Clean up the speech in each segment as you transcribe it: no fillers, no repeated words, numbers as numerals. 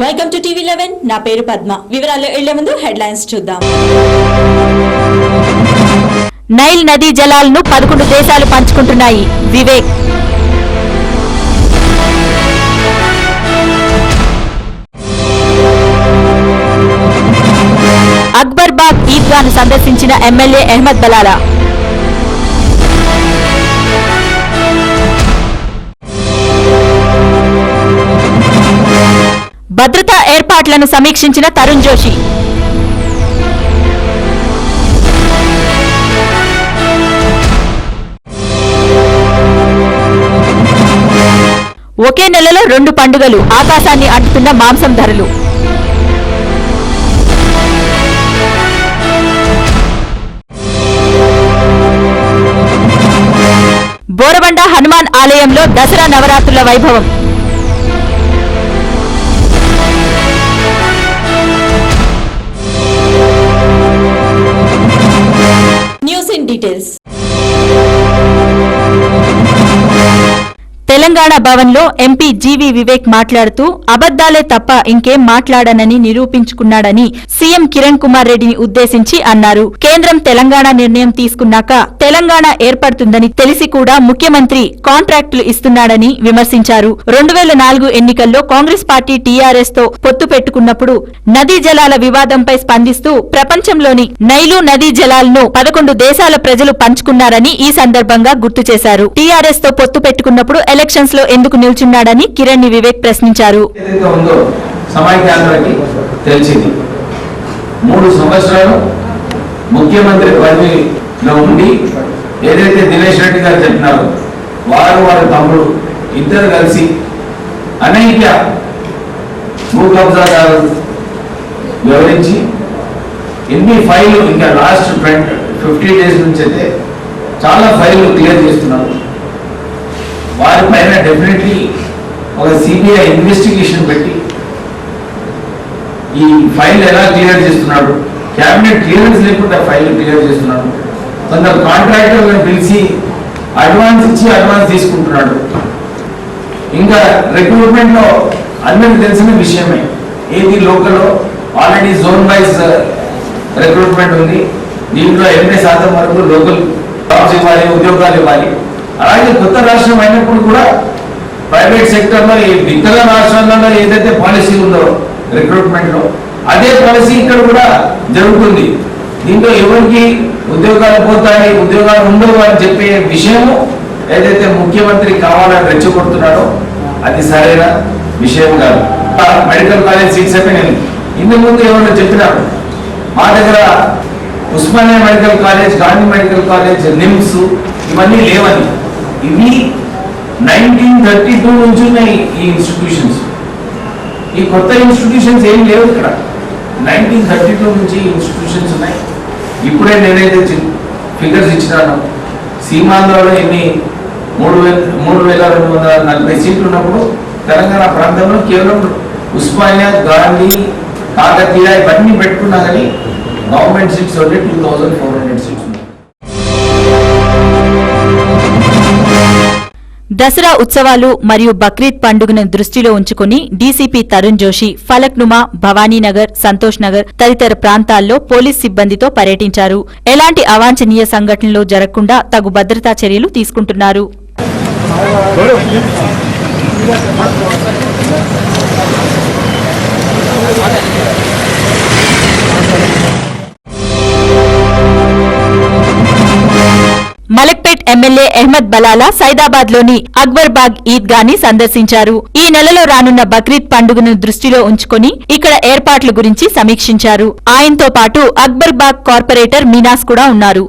Welcome to టీవీ11 నా పేరు పద్మ. వివరాలు వెళ్లే ముందు హెడ్లైన్స్ చూద్దాం. నైల్ నదీ జలాలను 11 దేశాలు పంచుకుంటున్నాయి. వివేక్. అక్బర్ బాగ్ ఈద్గాను సందర్శించిన ఎమ్మెల్యే అహ్మద్ బలాలా. భద్రతా ఏర్పాట్లను సమీక్షించిన తరుణ్ జోషి. ఒకే నెలలో 2 పండుగలు, ఆకాశాన్ని అంటుతున్న మాంసం ధరలు. బోరబండ హనుమాన్ ఆలయంలో దసరా నవరాత్రుల వైభవం. News in details. తెలంగాణ భవన్లో ఎంపీ జీవీ వివేక్ మాట్లాడుతూ అబద్దాలే తప్ప ఇంకేం మాట్లాడనని నిరూపించుకున్నాడని సీఎం కిరణ్ కుమార్ రెడ్డిని ఉద్దేశించి అన్నారు. కేంద్రం తెలంగాణ నిర్ణయం తీసుకున్నాక తెలంగాణ ఏర్పడుతుందని తెలిసి కూడా ముఖ్యమంత్రి కాంట్రాక్టులు ఇస్తున్నాడని విమర్శించారు. 2004 ఎన్నికల్లో కాంగ్రెస్ పార్టీ టీఆర్ఎస్ తో పొత్తు పెట్టుకున్నప్పుడు నదీ జలాల వివాదంపై స్పందిస్తూ ప్రపంచంలోని నైలు నదీ జలాలను 11 దేశాల ప్రజలు పంచుకున్నారని ఈ సందర్భంగా గుర్తు చేశారు. టీఆర్ఎస్ తో పొత్తు పెట్టుకున్నప్పుడు ఎలక్షన్స్ లో ఎందుకు నిల్చున్నాడని కిరణ్ ని వివేక్ ప్రశ్నించారు. 3 సంవత్సరాలు ముఖ్యమంత్రి పదవిలో ఉండి ఏదైతే దినేష్ రెడ్డి గారు చెప్పినారో వారి తమ్ముడు ఇద్దరు కలిసి అనేక భూ కబ్జాదారు వివరించి ఎన్ని ఫైళ్లు ఇంకా లాస్ట్ 50 డేస్ నుంచి అయితే చాలా ఫైళ్లు క్లియర్ చేస్తున్నారు. వారిపైన డెఫినెట్లీ ఒక సిబిఐ ఇన్వెస్టిగేషన్ పెట్టి ఈ ఫైల్ ఎలా క్లియర్ చేస్తున్నాడు, క్యాబినెట్ క్లియరెన్స్ లేకుండా ఫైల్ క్లియర్ చేస్తున్నాడు, కొందరు కాంట్రాక్టర్లను పిలిచి అడ్వాన్స్ ఇచ్చి అడ్వాన్స్ తీసుకుంటున్నాడు. ఇంకా రిక్రూట్మెంట్ లో అందరికి తెలిసిన విషయమే, ఏది లోకల్లో ఆల్రెడీ జోన్ వైజ్ రిక్రూట్మెంట్ ఉంది. దీంట్లో 80% వరకు లోకల్ జాబ్స్ ఇవ్వాలి, ఉద్యోగాలు ఇవ్వాలి. అలాగే కొత్త రాష్ట్రం అయినప్పుడు కూడా ప్రైవేట్ సెక్టర్లో ఇతర రాష్ట్రాలలో ఏదైతే పాలసీ ఉందో రిక్రూట్మెంట్ లో అదే పాలసీ ఇక్కడ కూడా జరుగుతుంది. దీంట్లో ఎవరికి ఉద్యోగాలు పోతాయి, ఉద్యోగాలు ఉండవు అని చెప్పే విషయము ఏదైతే ముఖ్యమంత్రి కావాలని రెచ్చగొడుతున్నాడో అది సరైన విషయం కాదు. మెడికల్ కాలేజ్ సీట్స్ అయిపోయినాయి. ఇంతకు ముందు ఎవరైనా చెప్పినారు మా దగ్గర Osmania medical college, Gandhi medical college, NIMS ఇవన్నీ లేవని. ఇవి 1932 నుంచి ఉన్నాయి ఈ ఇన్స్టిట్యూషన్స్. ఈ కొత్త ఇన్స్టిట్యూషన్స్ ఏం లేవు ఇక్కడ. 1932 నుంచి ఇన్స్టిట్యూషన్స్ ఉన్నాయి. ఇప్పుడే నేనైతే ఫిగర్స్ ఇచ్చినాను. సీమాంధ్రలో ఎన్ని 3,240 సీట్లు ఉన్నప్పుడు తెలంగాణ ప్రాంతంలో కేవలం ఉస్మానియా, గాంధీ, కాకతీయ ఇవన్నీ పెట్టుకున్నా కానీ గవర్నమెంట్ సీట్స్ ఉంటే 2,400 సీట్స్. దసరా ఉత్సవాలు మరియు బక్రీద్ పండుగను దృష్టిలో ఉంచుకుని డీసీపీ తరుణ్ జోషి ఫలక్నుమా, భవానీనగర్, సంతోష్ నగర్ తదితర ప్రాంతాల్లో పోలీస్ సిబ్బందితో పర్యటించారు. ఎలాంటి అవాంఛనీయ సంఘటనలు జరగకుండా తగు భద్రతా చర్యలు తీసుకుంటున్నారు. మలక్పేట్ ఎమ్మెల్యే అహ్మద్ బలాలా సైదాబాద్ లోని అక్బర్ బాగ్ ఈద్గాని సందర్శించారు. ఈ నెలలో రానున్న బక్రీద్ పండుగను దృష్టిలో ఉంచుకుని ఇక్కడ ఏర్పాట్ల గురించి సమీక్షించారు. ఆయనతో పాటు అక్బర్ బాగ్ కార్పొరేటర్ మీనాస్ కూడా ఉన్నారు.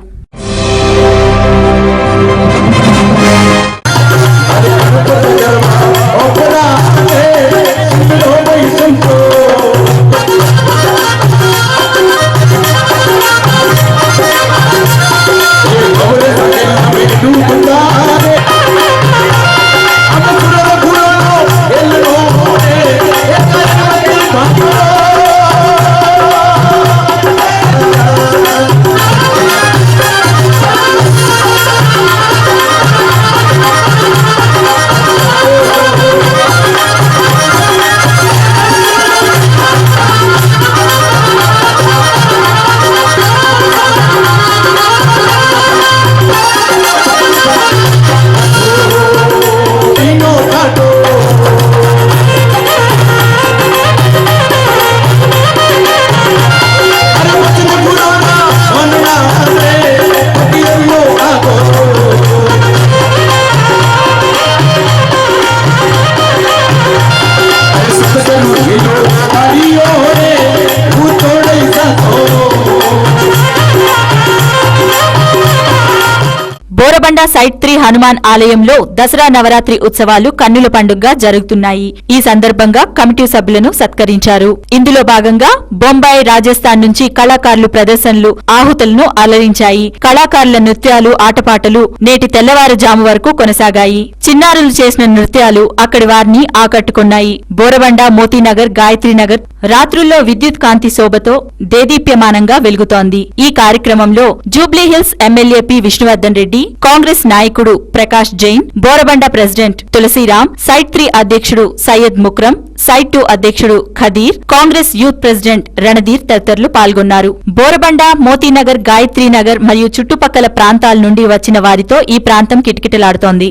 బోరబండ సైట్ 3 హనుమాన్ ఆలయంలో దసరా నవరాత్రి ఉత్సవాలు కన్నుల పండుగగా జరుగుతున్నాయి. ఈ సందర్భంగా కమిటీ సభ్యులను సత్కరించారు. ఇందులో భాగంగా బొంబాయి, రాజస్థాన్ నుంచి కళాకారులు ప్రదర్శనలు ఆహుతులను అలరించాయి. కళాకారుల నృత్యాలు, ఆటపాటలు నేటి తెల్లవారుజాము వరకు కొనసాగాయి. చిన్నారులు చేసిన నృత్యాలు అక్కడి వారిని ఆకట్టుకున్నాయి. బోరబండ, మోతీనగర్, గాయత్రీనగర్ రాత్రుల్లో విద్యుత్ కాంతి శోభతో దేదీప్యమానంగా వెలుగుతోంది. ఈ కార్యక్రమంలో జూబ్లీహిల్స్ ఎమ్మెల్యే పి విష్ణువర్ధన్ రెడ్డి, కాంగ్రెస్ నాయకుడు ప్రకాష్ జైన్, బోరబండ ప్రెసిడెంట్ తులసీరాం, సైట్ 3 అధ్యక్షుడు సయ్యద్ ముక్రం, సైట్ 2 అధ్యక్షుడు ఖదీర్, కాంగ్రెస్ యూత్ ప్రెసిడెంట్ రణధీర్ తదితరులు పాల్గొన్నారు. బోరబండ, మోతీనగర్, గాయత్రీనగర్ మరియు చుట్టుపక్కల ప్రాంతాల నుండి వచ్చిన వారితో ఈ ప్రాంతం కిటకిటలాడుతోంది.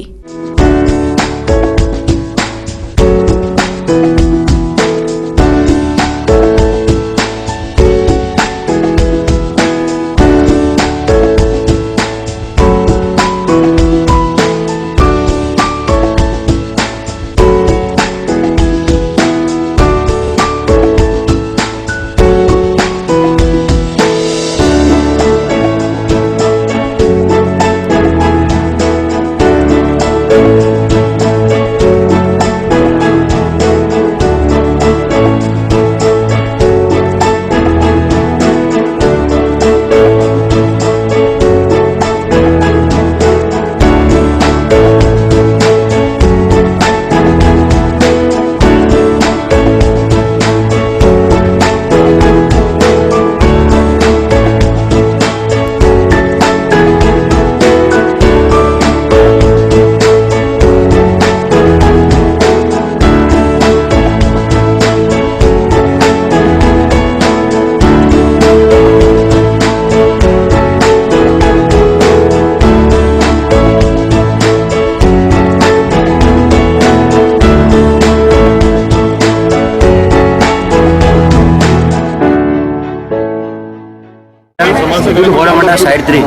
बोरामंडा साइड 3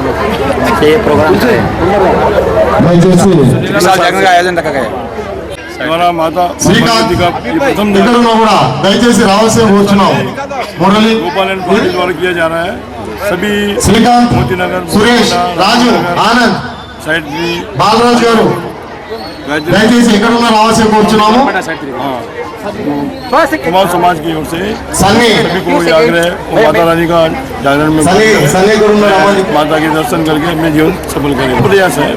से ये प्रोग्राम है। आयोजन रखा गया हमारा माता దయచేసి రావాల్సిన కూర్చున్నాం. మురళి, गोपालन कॉलेज द्वारा किया जा रहा है। सभी శ్రీకాంత్, मोतीनगर, సురేష్, రాజు, ఆనంద్, साइड 3 బాలరాజు గారు దయచేసి ఎక్కడున్నా రావాల్సిన కూర్చున్నాము. कुमार समाज की ओर से సన్నీ, सभी को ये आग्रह और माता रानी का जागरण में సన్నీ ఎక్కడున్నా రావాలి. माता के दर्शन करके अपने जीवन सफल करें। प्रयास है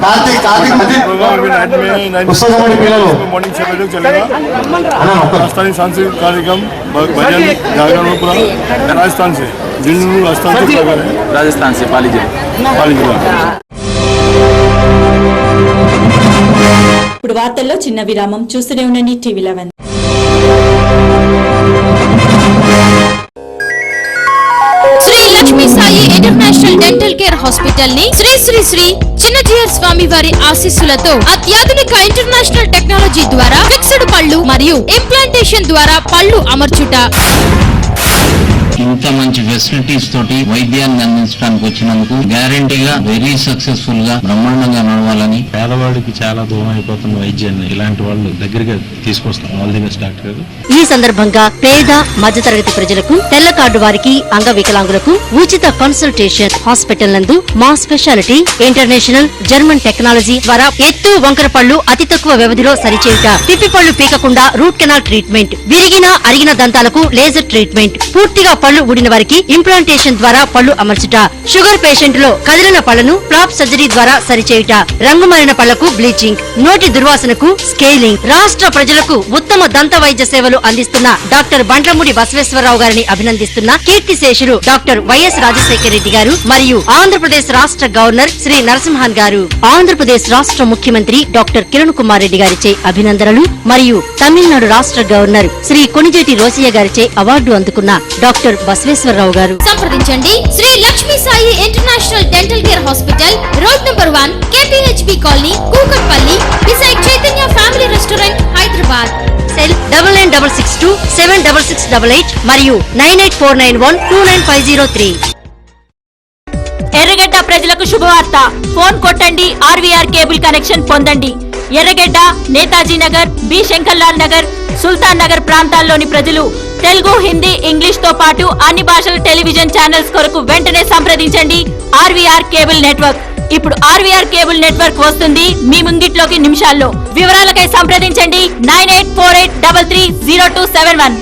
కార్తీక్ మధ్య प्रोग्राम अभी नाइट में పుస్తకమణి పిల్లలు मॉर्निंग 6 बजे तक चलेगा। అన్న ఒక్క राजस्थानी सांस्कृतिक कार्यक्रम भजन जागरण पूरा राजस्थान से जिन राजस्थान से प्रकार है। राजस्थान से पाली जिला ఇప్పుడు వార్తల్లో చిన్న విరామం. చూస్తూనే ఉండండి TV 11. Shri Lakshmi Sai international dental care hospital ని శ్రీ శ్రీ శ్రీ చిన్నజీయర్ స్వామి వారి ఆశీస్సులతో అత్యాధునిక ఇంటర్నేషనల్ టెక్నాలజీ ద్వారా ఫిక్స్డ్ పళ్ళు మరియు ఇంప్లాంటేషన్ ద్వారా పళ్ళు అమర్చుట. ఇంత మంచి ఫెసిలిటీస్ తోటి వైద్యాన్ని అందించడానికి వచ్చినందుకు గ్యారంటీగా వెరీ సక్సెస్ఫుల్ గా బ్రహ్మాండంగా నడవాలని. పేదవాడికి చాలా దూరం అయిపోతున్న వైద్యాన్ని ఇలాంటి వాళ్ళు దగ్గరగా తీసుకొస్తాం. ఆల్ ది బెస్ట్ డాక్టర్ గారు. ఈ సందర్భంగా పేద మధ్యతరగతి ప్రజలకు, తెల్ల కార్డు వారికి, అంగవికలాంగులకు ఉచిత కన్సల్టేషన్. హాస్పిటల్ నందు మా స్పెషాలిటీ ఇంటర్నేషనల్ జర్మన్ టెక్నాలజీ ద్వారా ఎత్తు వంకర పళ్ళు అతి తక్కువ వ్యవధిలో సరిచేయుట, పిప్పి పళ్ళు పీకకుండా రూట్ కెనాల్ ట్రీట్మెంట్, విరిగిన అరిగిన దంతాలకు లేజర్ ట్రీట్మెంట్, పూర్తిగా పళ్ళు ఊడిన వారికి ఇంప్లాంటేషన్ ద్వారా పళ్ళు అమర్చుట, షుగర్ పేషెంట్ లో కదిలిన పళ్లను ఫ్లాప్ సర్జరీ ద్వారా సరిచేయుట, రంగుమారిన పళ్లకు బ్లీచింగ్, నోటి దుర్వాసనకు స్కేలింగ్. రాష్ట్ర ప్రజలకు ఉత్తమ దంత వైద్య సేవలు అందిస్తున్న డాక్టర్ బండ్లమూడి బసవేశ్వరరావు గారిని అభినందిస్తున్న కీర్తిశేషులు డాక్టర్ వైఎస్ రాజశేఖర రెడ్డి గారు మరియు ఆంధ్రప్రదేశ్ రాష్ట్ర గవర్నర్ శ్రీ నరసింహన్ గారు, ఆంధ్రప్రదేశ్ రాష్ట్ర ముఖ్యమంత్రి డాక్టర్ కిరణ్ కుమార్ రెడ్డి గారిచే అభినందనలు మరియు తమిళనాడు రాష్ట్ర గవర్నర్ శ్రీ కొణిజేటి రోసయ్య గారిచే అవార్డు అందుకున్న డాక్టర్ బసవేశ్వరరావు గారు. సంప్రదించండి Shri Lakshmi Sai international dental care hospital, road number 1, KPHB colony, Kukatpally, beside Chaitanya family restaurant, Hyderabad. Cell 9966 76688 మరియు 9849129503. ఎర్రగడ్డ ప్రజలకు శుభవార్త. ఫోన్ కొట్టండి, ఆర్వీఆర్ కేబుల్ కనెక్షన్ పొందండి. ఎర్రగడ్డ, నేతాజీ నగర్, బి శంకర్లాల్ నగర్, సుల్తాన్ నగర్ ప్రాంతాల్లోని ప్రజలు తెలుగు, హిందీ, ఇంగ్లీష్ తో పాటు అన్ని భాషల టెలివిజన్ ఛానల్స్ కొరకు వెంటనే సంప్రదించండి ఆర్వీఆర్ కేబుల్ నెట్వర్క్. ఇప్పుడు ఆర్వీఆర్ కేబుల్ నెట్వర్క్ వస్తుంది మీ ముంగిట్లోకి నిమిషాల్లో. వివరాలకై సంప్రదించండి 9848330271.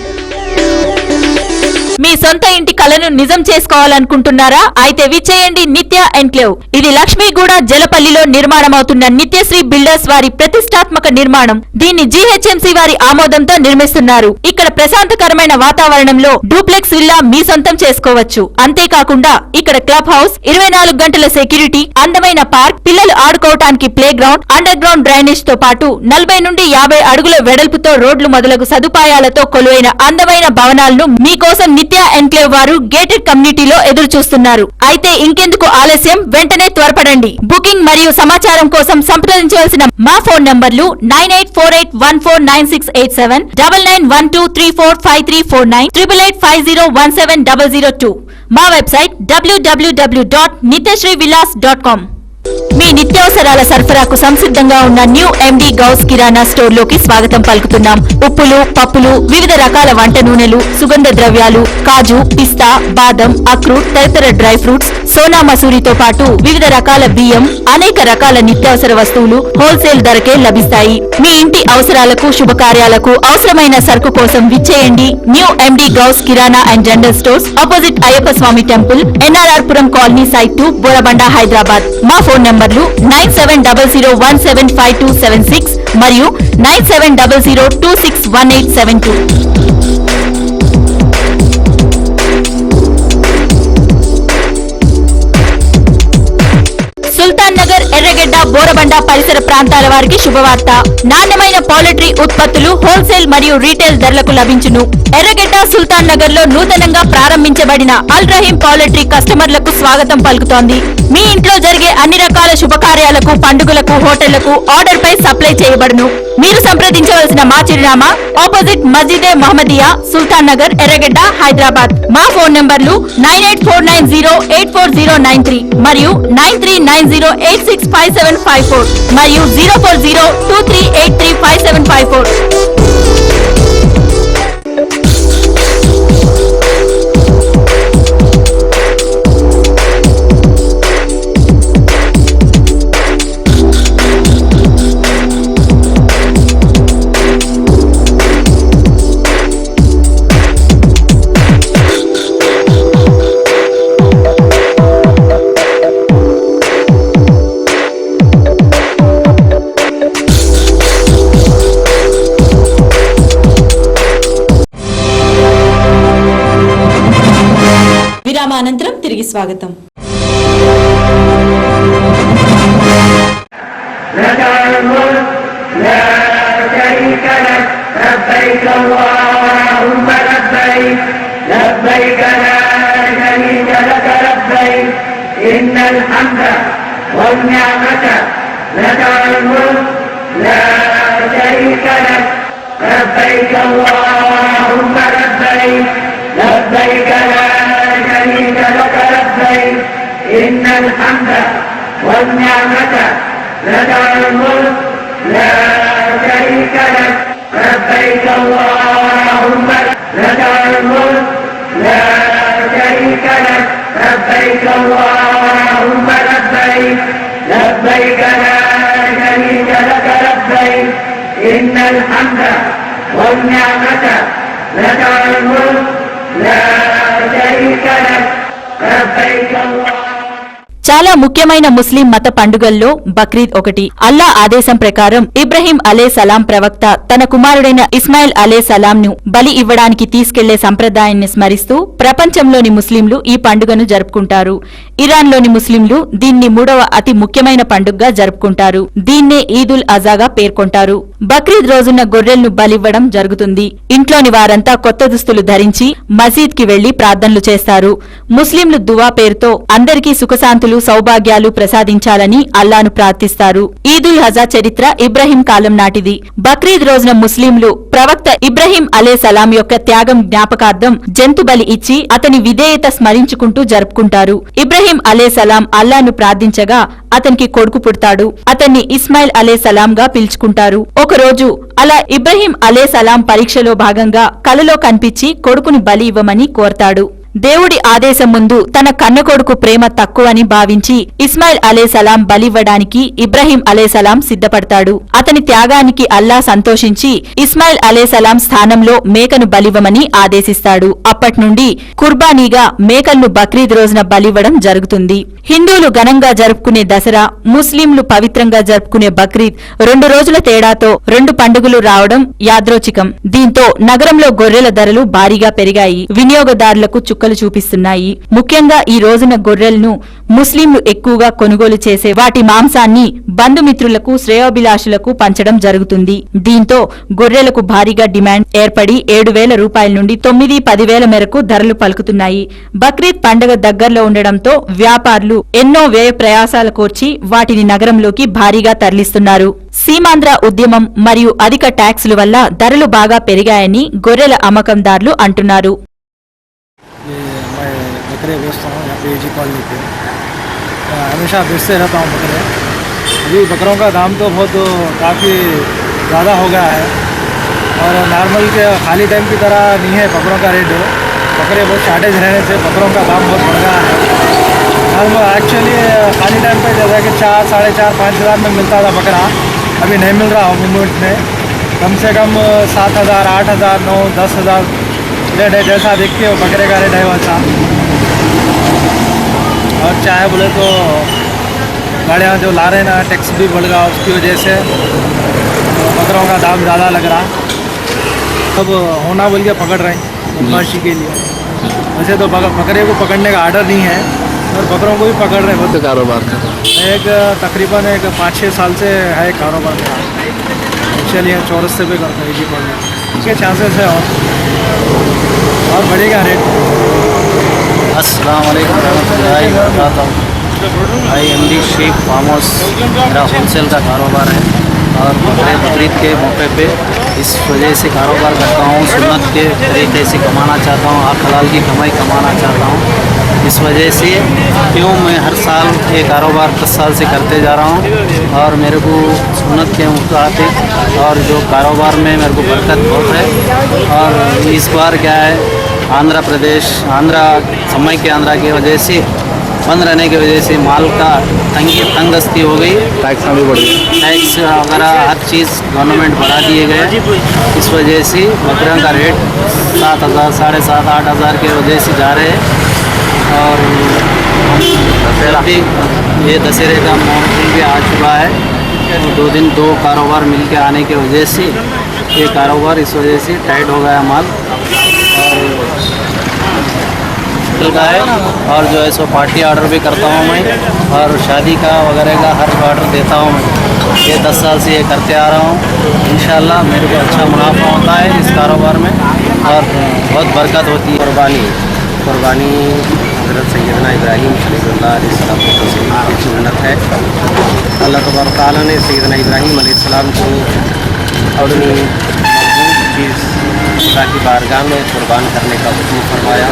మీ సొంత ఇంటి కలను నిజం చేసుకోవాలనుకుంటున్నారా? అయితే విచ్చేయండి నిత్య ఎన్క్లేవ్. ఇది లక్ష్మీగూడ జలపల్లిలో నిర్మాణమవుతున్న నిత్యశ్రీ బిల్డర్స్ వారి ప్రతిష్టాత్మక నిర్మాణం. దీన్ని జీహెచ్ఎంసీ వారి ఆమోదంతో నిర్మిస్తున్నారు. ఇక్కడ ప్రశాంతకరమైన వాతావరణంలో డూప్లెక్స్ విల్లా మీ సొంతం చేసుకోవచ్చు. అంతేకాకుండా ఇక్కడ క్లబ్ హౌస్, 24 గంటల సెక్యూరిటీ, అందమైన పార్క్, పిల్లలు ఆడుకోవటానికి playground, underground drainage తో పాటు 40 నుండి 50 అడుగుల వెడల్పుతో రోడ్లు మొదలగు సదుపాయాలతో కొలువైన అందమైన భవనాలను మీకోసం నిత్య ఎన్క్లేవ్ వారు గేటెడ్ కమ్యూనిటీలో ఎదురు చూస్తున్నారు. అయితే ఇంకెందుకు ఆలస్యం, వెంటనే త్వరపడండి. బుకింగ్ మరియు సమాచారం కోసం సంప్రదించవలసిన మా ఫోన్ నంబర్లు 9848149687, 9912345349, 8850170002. మా వెబ్సైట్ www.nityasreevillas.com. మీ నిత్యావసరాల సరఫరాకు సంసిద్ధంగా ఉన్న న్యూ ఎండి గౌస్ కిరాణా స్టోర్ లోకి స్వాగతం పలుకుతున్నాం. ఉప్పులు, పప్పులు, వివిధ రకాల వంట నూనెలు, సుగంధ ద్రవ్యాలు, కాజు, పిస్తా, బాదం, అక్రూట్, తదితర డ్రై ఫ్రూట్స్, సోనా మసూరితో పాటు వివిధ రకాల బియ్యం, అనేక రకాల నిత్యావసర వస్తువులు హోల్సేల్ ధరకే లభిస్తాయి. మీ ఇంటి అవసరాలకు, శుభకార్యాలకు అవసరమైన సరుకు కోసం విచ్చేయండి new MD Ghouse Kirana and general stores, opposite Ayyappa Swamy temple, NRR Puram colony, site 2, Borabanda, Hyderabad. మా ఫోన్ నంబర్లు 9700175276 మరియు 9700261872. సుల్తాన్ నగర్, ఎర్రగడ్డ, బోరబండ పరిసర ప్రాంతాల వారికి శుభవార్త. నాణ్యమైన పౌల్ట్రీ ఉత్పత్తులు హోల్సేల్ మరియు రీటైల్ ధరలకు లభించును. ఎర్రగడ్డ, సుల్తాన్ నగర్ లో నూతనంగా ప్రారంభించబడిన అల్ రహీం పౌల్ట్రీ కస్టమర్లకు స్వాగతం పలుకుతోంది. మీ ఇంట్లో జరిగే అన్ని రకాల శుభకార్యాలకు, పండుగలకు, హోటళ్లకు ఆర్డర్ పై సప్లై చేయబడును. మీరు సంప్రదించవలసిన మా చిరునామా ఆపోజిట్ మస్జిదే మహమ్మదియా, సుల్తాన్ నగర్, ఎర్రగడ్డ, హైదరాబాద్. మా ఫోన్ నంబర్లు 9849084093 మరియు 9390865754 మరియు 04023835754. విరామానంతరం తిరిగి స్వాగతం. إن الحمد والنعمة لك الملك لا شريك لك لبيك اللهم لك الملك لا شريك لك لبيك اللهم لبيك لبيك لا شريك لك لبيك إن الحمد والنعمة لك الملك لا شريك لك لبيك الله. చాలా ముఖ్యమైన ముస్లిం మత పండుగల్లో బక్రీద్ ఒకటి. అల్లా ఆదేశం ప్రకారం ఇబ్రహీం అలైహిస్సలాం ప్రవక్త తన కుమారుడైన ఇస్మాయిల్ అలైహిస్సలాం ను బలి ఇవ్వడానికి తీసుకెళ్లే సంప్రదాయాన్ని స్మరిస్తూ ప్రపంచంలోని ముస్లింలు ఈ పండుగను జరుపుకుంటారు. ఇరాన్లోని ముస్లింలు దీన్ని 3వ అతి ముఖ్యమైన పండుగగా జరుపుకుంటారు. దీన్నే ఈదుల్ అజాగా పేర్కొంటారు. బక్రీద్ రోజున గొర్రెలను బలివ్వడం జరుగుతుంది. ఇంట్లోని వారంతా కొత్త దుస్తులు ధరించి మసీద్ కి వెళ్లి ప్రార్థనలు చేస్తారు. ముస్లింలు దువా పేరుతో అందరికీ సుఖశాంతులు, సౌభాగ్యాలు ప్రసాదించాలని అల్లాను ప్రార్థిస్తారు. ఈదుల్ హజా చరిత్ర ఇబ్రహీం కాలం నాటిది. బక్రీద్ రోజున ముస్లింలు ప్రవక్త ఇబ్రహీం అలైహిస్సలాం యొక్క త్యాగం జ్ఞాపకార్థం జంతు బలి ఇచ్చి అతని విధేయత స్మరించుకుంటూ జరుపుకుంటారు. ఇబ్రహీం అలైహిస్సలాం అల్లాను ప్రార్థించగా అతనికి కొడుకు పుడతాడు. అతన్ని ఇస్మాయిల్ అలైహిస్సలాం గా పిలుచుకుంటారు. ఒకరోజు అలా ఇబ్రహీం అలైహిస్సలాం పరీక్షలో భాగంగా కలలో కనిపించి కొడుకుని బలి ఇవ్వమని కోరతాడు. దేవుడి ఆదేశం ముందు తన కన్న కొడుకు ప్రేమ తక్కువని భావించి ఇస్మాయిల్ అలైహిస్సలాం బలివ్వడానికి ఇబ్రహీం అలైహిస్సలాం సిద్ధపడతాడు. అతని త్యాగానికి అల్లా సంతోషించి ఇస్మాయిల్ అలైహిస్సలాం స్థానంలో మేకను బలివ్వమని ఆదేశిస్తాడు. అప్పట్నుండి కుర్బానీగా మేకలను బక్రీద్ రోజున బలివ్వడం జరుగుతుంది. హిందువులు ఘనంగా జరుపుకునే దసరా, ముస్లింలు పవిత్రంగా జరుపుకునే బక్రీద్ 2 రోజుల తేడాతో 2 పండుగలు రావడం యాదృచ్ఛికం. దీంతో నగరంలో గొర్రెల ధరలు భారీగా పెరిగాయి. వినియోగదారులకు చుక్కలు చూపిస్తున్నాయి. ముఖ్యంగా ఈ రోజున గొర్రెలను ముస్లింలు ఎక్కువగా కొనుగోలు చేసే వాటి మాంసాన్ని బంధుమిత్రులకు, శ్రేయోభిలాషులకు పంచడం జరుగుతుంది. దీంతో గొర్రెలకు భారీగా డిమాండ్ ఏర్పడి 7,000 రూపాయల నుండి 9-10,000 మేరకు ధరలు పలుకుతున్నాయి. బక్రీద్ పండుగ దగ్గరలో ఉండడంతో వ్యాపారులు ఎన్నో వ్యయ ప్రయాసాల కోర్చి వాటిని నగరంలోకి భారీగా తరలిస్తున్నారు. సీమాంధ్ర ఉద్యమం మరియు అధిక ట్యాక్సుల వల్ల ధరలు బాగా పెరిగాయని గొర్రెల అమ్మకందారులు అంటున్నారు. बकरे बेचता हूँ यहाँ पे एजी कॉलोनी पे, हमेशा बेचते रहता हूँ बकरे। अभी बकरों का दाम तो बहुत काफ़ी ज़्यादा हो गया है और नॉर्मल के खाली टाइम की तरह नहीं है बकरों का रेट। बकरे बहुत शॉर्टेज रहने से बकरों का दाम बहुत बढ़ गया है। नॉर्मल एक्चुअली खाली टाइम पे जैसा कि 4, 4.5, 5 हज़ार में मिलता था बकरा, अभी नहीं मिल रहा मिनट में। कम से कम 7,000, 8,000, 9, 10,000 रेट है। जैसा देखते हो बकरे का रेट है वैसा। और चाहे बोले तो गाड़ियाँ जो ला रहे हैं ना, टैक्स भी बढ़ गया, उसकी वजह से बकरों का दाम ज़्यादा लग रहा। अब होना बोल के पकड़ रहे हैं बदमाशी के लिए। वैसे तो बकरे को पकड़ने का आर्डर नहीं है और बकरों को भी पकड़ रहे हैं। बहुत कारोबार एक तकरीबन 5-6 साल से है कारोबार मेरा। चलिए चौरस्ते पे करते हैं जी पड़ने इसके चांसेस है और बढ़ेगा रेट। अस्सलाम वालेकुम रहमतुल्लाहि व बरकातहू। भाई MD शेख फार्म हाउस मेरा होलसेल का कारोबार है और बकरीद के मौके पे इस वजह से कारोबार करता हूँ। सुन्नत के तरीके से कमाना चाहता हूँ, आप हलाल की कमाई कमाना चाहता हूँ। इस वजह से क्यों मैं हर साल ये कारोबार 10 साल से करते जा रहा हूँ और मेरे को सुन्नत के मुताबिक और जो कारोबार में मेरे को बरकत बहुत है। और इस बार क्या है, आंध्र प्रदेश समय के आंध्रा की वजह से बंद रहने की वजह से माल का तंगदस्ती हो गई। टैक्स भी बढ़ गई, टैक्स वगैरह हर चीज़ गवर्नमेंट बढ़ा दिए गए। इस वजह से बकरियों का रेट 7,000, 7,500, 8,000 के वजह से जा रहे हैं। और अभी ये दशहरे का मौसम भी आ चुका है, 2 दिन 2 कारोबार मिल के आने की वजह से ये कारोबार इस वजह से टाइट हो गया माल का है। और जो है सो पार्टी ऑर्डर भी करता हूँ मैं और शादी का वगैरह का हर ऑर्डर देता हूँ मैं। ये 10 साल से ये करते आ रहा हूँ। इंशाल्लाह मेरे को अच्छा मुनाफा होता है इस कारोबार में और बहुत बरकत होती है। कुर्बानी हज़रत सैयदना इब्राहीम खलीलुल्लाह अलैहिस्सलाम की सुन्नत है। अल्लाह तबारक तआला ने सैयदना इब्राहीम अलैहिस्सलाम को अपनी चीज़ अल्लाह की बारगाह में कुर्बान करने का हुक्म फरमाया।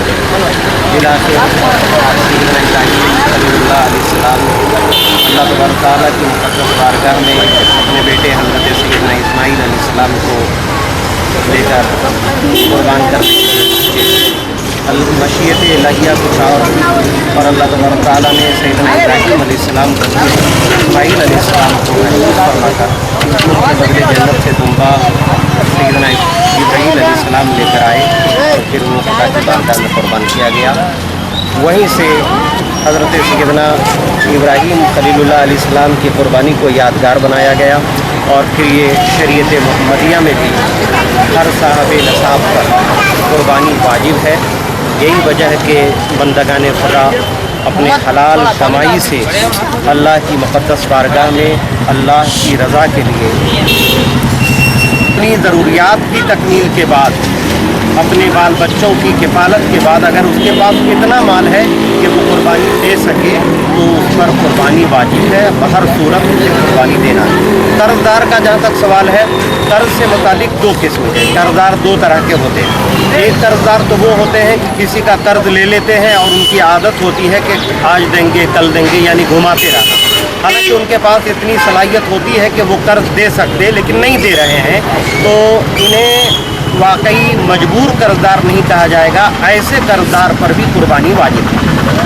इलाके सैयदना इब्राहीम खलीलुल्लाह अलैहिस्सलाम अल्लाह तबारक तआला की मुक़द्दस बारगाह में अपने बेटे हज़रत सैयदना इस्माईल अलैहिस्सलाम को लेकर कुर्बान करने मशीयत इलाहिया कुछ और अल्लाह तबारक तआला ने सैयदना इब्राहीम अलैहिस्सलाम को इस्माईल अलैहिस्सलाम को फरमाकर उसके बदले जन्नत से दुम्बा सैयदना इब्राहीम अलैहिस्सलाम लेकर आए। फिर वो खुदा की बारगाह में कुर्बान किया गया। वहीं से हज़रत सैयदना इब्राहीम खलीलुल्लाह अलैहिस्सलाम की कुर्बानी को यादगार बनाया गया। और फिर ये शरीयत मुहम्मदिया में भी हर साहब नसाब पर कुर्बानी वाजिब है। यही वजह है कि बंदगान खुदा अपने हलाल कमाई से अल्लाह की मुक़द्दस बारगाह में अल्लाह की रज़ा के लिए अपनी ज़रूरियात की तकमील के बाद, अपने बाल बच्चों की किफ़ालत के बाद अगर उसके पास इतना माल है कि वो कुर्बानी दे सके तो उस पर कुर्बानी वाजिब है। हर सूरत उसे कुर्बानी देना है। कर्जदार का जहाँ तक सवाल है, कर्ज से मुतालिक 2 किस्म के कर्जदार 2 तरह के होते हैं। एक कर्जदार तो वो होते हैं कि किसी का कर्ज ले लेते हैं और उनकी आदत होती है कि आज देंगे कल देंगे, यानी घुमाते रहना। हालांकि उनके पास इतनी सलाहियत होती है कि वो कर्ज दे सकते लेकिन नहीं दे रहे हैं, तो इन्हें वाकई मजबूर कर्जदार नहीं कहा जाएगा, ऐसे कर्जदार पर भी कुर्बानी वाजिब है।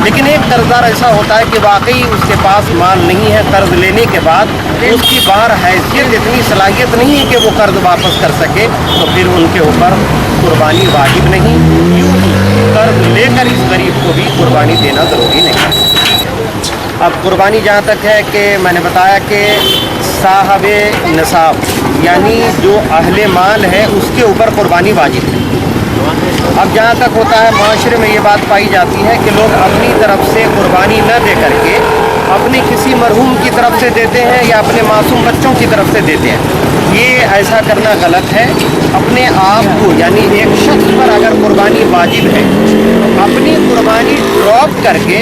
लेकिन एक कर्जदार ऐसा होता है कि वाकई उसके पास माल नहीं है, कर्ज लेने के बाद उसकी बाहर हैसियत इतनी सलाहियत नहीं है कि वो कर्ज वापस कर सके, तो फिर उनके ऊपर कुर्बानी वाजिब नहीं, यूँ ही कर्ज लेकर इस गरीब को भी कुर्बानी देना ज़रूरी नहीं है। अब कुर्बानी जहाँ तक है कि मैंने बताया कि साहबे नसाब यानी जो अहले माल है उसके ऊपर कुर्बानी वाजिब है। अब जहाँ तक होता है माशरे में ये बात पाई जाती है कि लोग अपनी तरफ से कुर्बानी न दे करके अपने किसी मरहूम की तरफ से देते हैं या अपने मासूम बच्चों की तरफ से देते हैं। ये ऐसा करना गलत है। अपने आप को यानी एक शख्स पर अगर कुर्बानी वाजिब है तो अपनी कुर्बानी ड्रॉप करके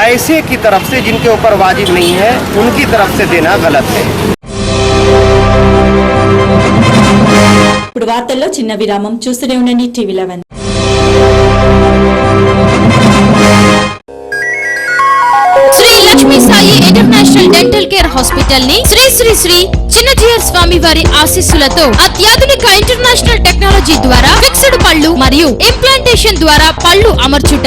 ऐसे की तरफ से जिनके ऊपर वाजिब नहीं है उनकी तरफ से देना गलत है। ఇప్పుడు వార్తల్లో చిన్న విరామం. చూస్తూనే ఉండండి TV 11. Shri Lakshmi Sai international dental care hospital ని శ్రీ శ్రీ శ్రీ చిన్నజీయర్ స్వామి వారి ఆశీస్సులతో అత్యాధునిక ఇంటర్నేషనల్ టెక్నాలజీ ద్వారా ఫిక్స్డ్ పళ్ళు మరియు ఇంప్లాంటేషన్ ద్వారా పళ్ళు అమర్చుట.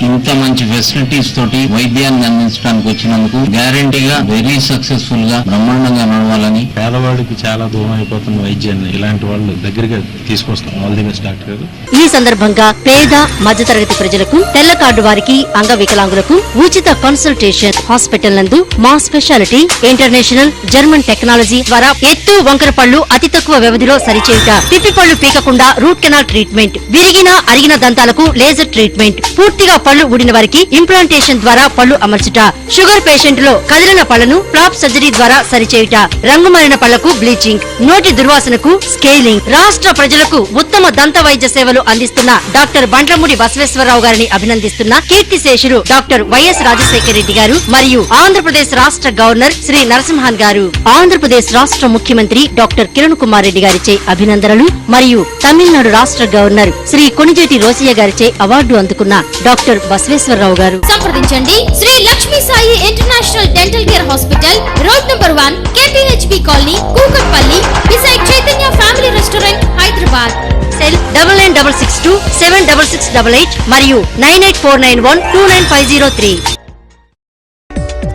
ఇంత మంచి ఫెసిలిటీస్ తోటి వైద్యాన్ని అందించడానికి వచ్చినందుకు గ్యారంటీగా వెరీ సక్సెస్ఫుల్ గా బ్రహ్మాండంగా నడవాలని, పేదవాడికి చాలా దూరం అయిపోతున్న వైద్యాన్ని ఇలాంటి వాళ్ళు దగ్గరగా తీసుకొస్తాం. ఆల్ ది బెస్ట్ డాక్టర్ గారు. ఈ సందర్భంగా పేద మధ్యతరగతి ప్రజలకు, తెల్ల కార్డు వారికి, అంగవికలాంగులకు ఉచిత కన్సల్టేషన్ హాస్పిటల్ నందు మా స్పెషాలిటీ ఇంటర్నేషనల్ జర్మన్ టెక్నాలజీ ద్వారా ఎత్తు వంకర పళ్ళు అతి తక్కువ వ్యవధిలో సరిచేయుట, పిప్పి పళ్ళు పీకకుండా రూట్ కెనాల్ ట్రీట్మెంట్, విరిగిన అరిగిన దంతాలకు లేజర్ ట్రీట్మెంట్, పూర్తిగా పళ్ళు ఊడిన వారికి ఇంప్లాంటేషన్ ద్వారా పళ్ళు అమర్చుట, షుగర్ పేషెంట్ లో కదిలిన పళ్లను ఫ్లాప్ సర్జరీ ద్వారా సరిచేయుట, రంగుమారిన పళ్లకు బ్లీచింగ్, నోటి దుర్వాసనకు స్కేలింగ్. రాష్ట్ర ప్రజలకు ఉత్తమ దంత వైద్య సేవలు అందిస్తున్న డాక్టర్ బండ్లమూడి బసవేశ్వరరావు గారిని అభినందిస్తున్న కీర్తిశేషులు డాక్టర్ వైఎస్ రాజశేఖర రెడ్డి గారు మరియు ఆంధ్రప్రదేశ్ రాష్ట్ర గవర్నర్ శ్రీ నరసింహన్ గారు, ఆంధ్రప్రదేశ్ రాష్ట్ర ముఖ్యమంత్రి డాక్టర్ కిరణ్ కుమార్ రెడ్డి గారిచే అభినందనలు మరియు తమిళనాడు రాష్ట్ర గవర్నర్ శ్రీ కొణిజేటి రోసయ్య గారిచే అవార్డు అందుకున్న డాక్టర్ బసవేశ్వరరావు గారు. సంప్రదించండి Shri Lakshmi Sai international dental care hospital, road number 1, KPHP colony, Kukatpally, beside Chaitanya family restaurant, Hyderabad. Cell 9966276688 మరియు 9849129503.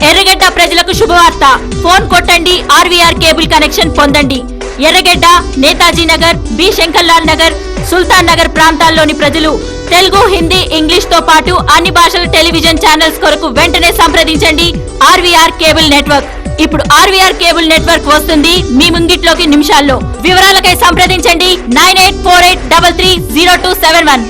ఎర్రగడ్డ ప్రజలకు శుభవార్త. ఫోన్ కొట్టండి, ఆర్వీఆర్ కేబుల్ కనెక్షన్ పొందండి. ఎర్రగడ్డ, నేతాజీ నగర్, బి శంకర్లాల్ నగర్, సుల్తాన్ నగర్ ప్రాంతాల్లోని ప్రజలు తెలుగు, హిందీ, ఇంగ్లీష్ తో పాటు అన్ని భాషల టెలివిజన్ ఛానల్స్ కొరకు వెంటనే సంప్రదించండి ఆర్వీఆర్ కేబుల్ నెట్వర్క్. ఇప్పుడు ఆర్వీఆర్ కేబుల్ నెట్వర్క్ వస్తుంది మీ ముంగిట్లోకి నిమిషాల్లో. వివరాలకై సంప్రదించండి 9848330271.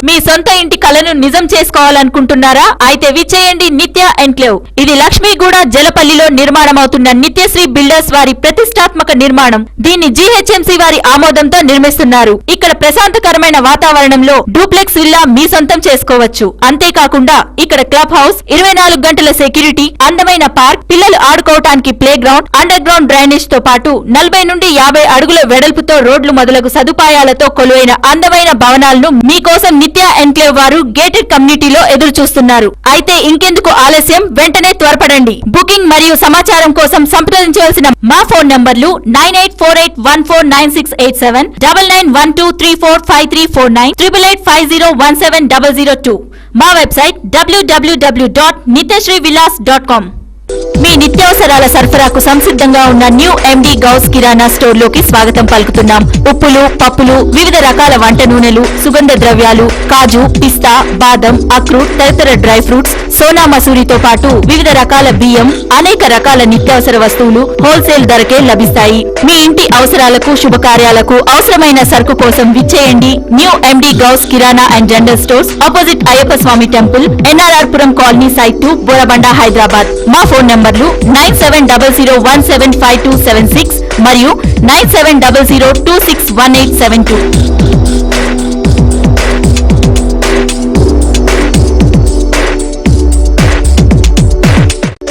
మీ సొంత ఇంటి కలను నిజం చేసుకోవాలనుకుంటున్నారా? అయితే విచ్చేయండి నిత్య ఎన్క్లేవ్. ఇది లక్ష్మీగూడ జలపల్లిలో నిర్మాణమవుతున్న నిత్యశ్రీ బిల్డర్స్ వారి ప్రతిష్టాత్మక నిర్మాణం. దీన్ని జీహెచ్ఎంసీ వారి ఆమోదంతో నిర్మిస్తున్నారు. ఇక్కడ ప్రశాంతకరమైన వాతావరణంలో డూప్లెక్స్ విల్లా మీ సొంతం చేసుకోవచ్చు. అంతేకాకుండా ఇక్కడ క్లబ్ హౌస్, 24 గంటల సెక్యూరిటీ, అందమైన పార్క్, పిల్లలు ఆడుకోవటానికి playground, underground drainage తో పాటు 40 నుండి 50 అడుగుల వెడల్పుతో రోడ్లు మొదలగు సదుపాయాలతో కొలువైన అందమైన భవనాలను మీకోసం నిత్య ఎన్క్లేవ్ వారు గేటెడ్ కమ్యూనిటీలో ఎదురు చూస్తున్నారు. అయితే ఇంకెందుకు ఆలస్యం, వెంటనే త్వరపడండి. బుకింగ్ మరియు సమాచారం కోసం సంప్రదించవలసిన మా ఫోన్ నంబర్లు 9848149687, 9912345349, 8850170002. మా వెబ్సైట్ www.nityasreevillas.com. మీ నిత్యావసరాల సరఫరాకు సంసిద్ధంగా ఉన్న న్యూ ఎండి గౌస్ కిరాణా స్టోర్ లోకి స్వాగతం పలుకుతున్నాం. ఉప్పులు, పప్పులు, వివిధ రకాల వంట నూనెలు, సుగంధ ద్రవ్యాలు, కాజు, పిస్తా, బాదం, అక్రూట్, తదితర డ్రై ఫ్రూట్స్, సోనా మసూరితో పాటు వివిధ రకాల బియ్యం, అనేక రకాల నిత్యావసర వస్తువులు హోల్సేల్ ధరకే లభిస్తాయి. మీ ఇంటి అవసరాలకు, శుభకార్యాలకు అవసరమైన సరుకు కోసం విచ్చేయండి new MD Ghouse Kirana and general stores, opposite Ayyappa Swamy temple, NRR Puram colony, site 2, Borabanda, Hyderabad. మా ఫోన్ నంబర్లు 9700175276 మరియు 9700261872.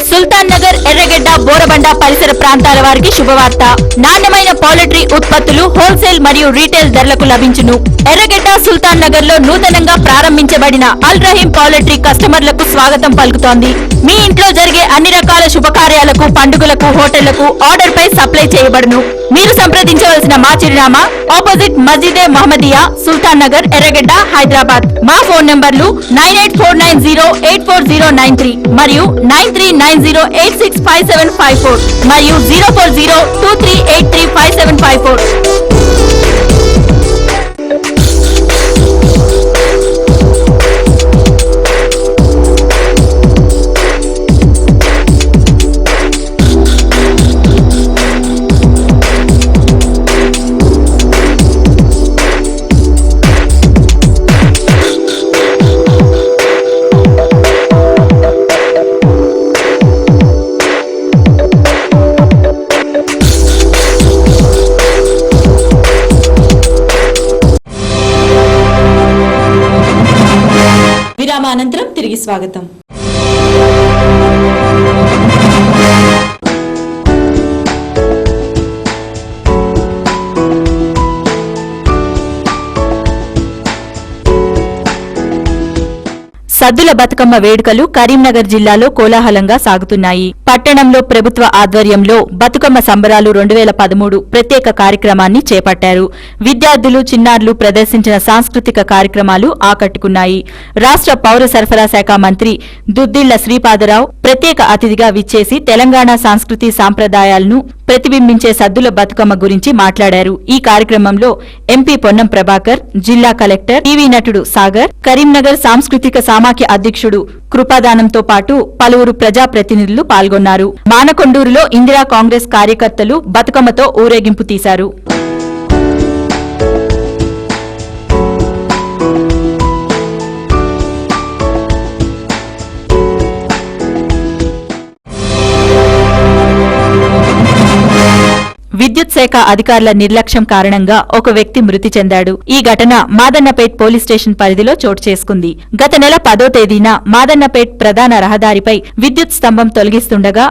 సుల్తాన్ నగర్, ఎర్రగడ్డ, బోరబండ పరిసర ప్రాంతాల వారికి శుభవార్త. నాణ్యమైన పౌల్ట్రీ ఉత్పత్తులు హోల్సేల్ మరియు రీటైల్ ధరలకు లభించును. ఎర్రగడ్డ సుల్తాన్ నగర్ లో నూతనంగా ప్రారంభించబడిన అల్ రహీం పౌల్ట్రీ కస్టమర్లకు స్వాగతం పలుకుతోంది. మీ ఇంట్లో జరిగే అన్ని రకాల శుభకార్యాలకు, పండుగలకు, హోటళ్లకు ఆర్డర్ పై సప్లై చేయబడును. మీరు సంప్రదించవలసిన మా చిరునామా ఆపోజిట్ మస్జిదే మహమ్మదియా, సుల్తాన్ నగర్, ఎర్రగడ్డ, హైదరాబాద్. మా ఫోన్ నంబర్లు 9849084093 మరియు 9390865754 మరియు 04023835754. విరామానంతరం తిరిగి స్వాగతం. సద్దుల బతుకమ్మ వేడుకలు కరీంనగర్ జిల్లాలో కోలాహలంగా సాగుతున్నాయి. పట్టణంలో ప్రభుత్వ ఆధ్వర్యంలో బతుకమ్మ సంబరాలు 2013 ప్రత్యేక కార్యక్రమాన్ని చేపట్టారు. విద్యార్థులు, చిన్నారులు ప్రదర్శించిన సాంస్కృతిక కార్యక్రమాలు ఆకట్టుకున్నాయి. రాష్ట్ర పౌర సరఫరా శాఖ మంత్రి దుద్దిళ్ల శ్రీపాదరావు ప్రత్యేక అతిథిగా విచ్చేసి తెలంగాణ సంస్కృతి సాంప్రదాయాలను ప్రతిబింబించే సద్దుల బతుకమ్మ గురించి మాట్లాడారు. ఈ కార్యక్రమంలో ఎంపీ పొన్నం ప్రభాకర్, జిల్లా కలెక్టర్, టీవీ నటుడు సాగర్, కరీంనగర్ సాంస్కృతిక సామాఖ్య అధ్యక్షుడు కృపాదానంతో పాటు పలువురు ప్రజాప్రతినిధులు పాల్గొన్నారు. మానకొండూరులో ఇందిరా కాంగ్రెస్ కార్యకర్తలు బతుకమ్మతో ఊరేగింపు తీశారు. విద్యుత్ శాఖ అధికారుల నిర్లక్ష్యం కారణంగా ఒక వ్యక్తి మృతి చెందాడు. ఈ ఘటన మాదన్నపేట్ పోలీస్ స్టేషన్ పరిధిలో చోటు చేసుకుంది. గత నెల 10వ తేదీన మాదన్నపేట్ ప్రధాన రహదారిపై విద్యుత్ స్తంభం తొలగిస్తుండగా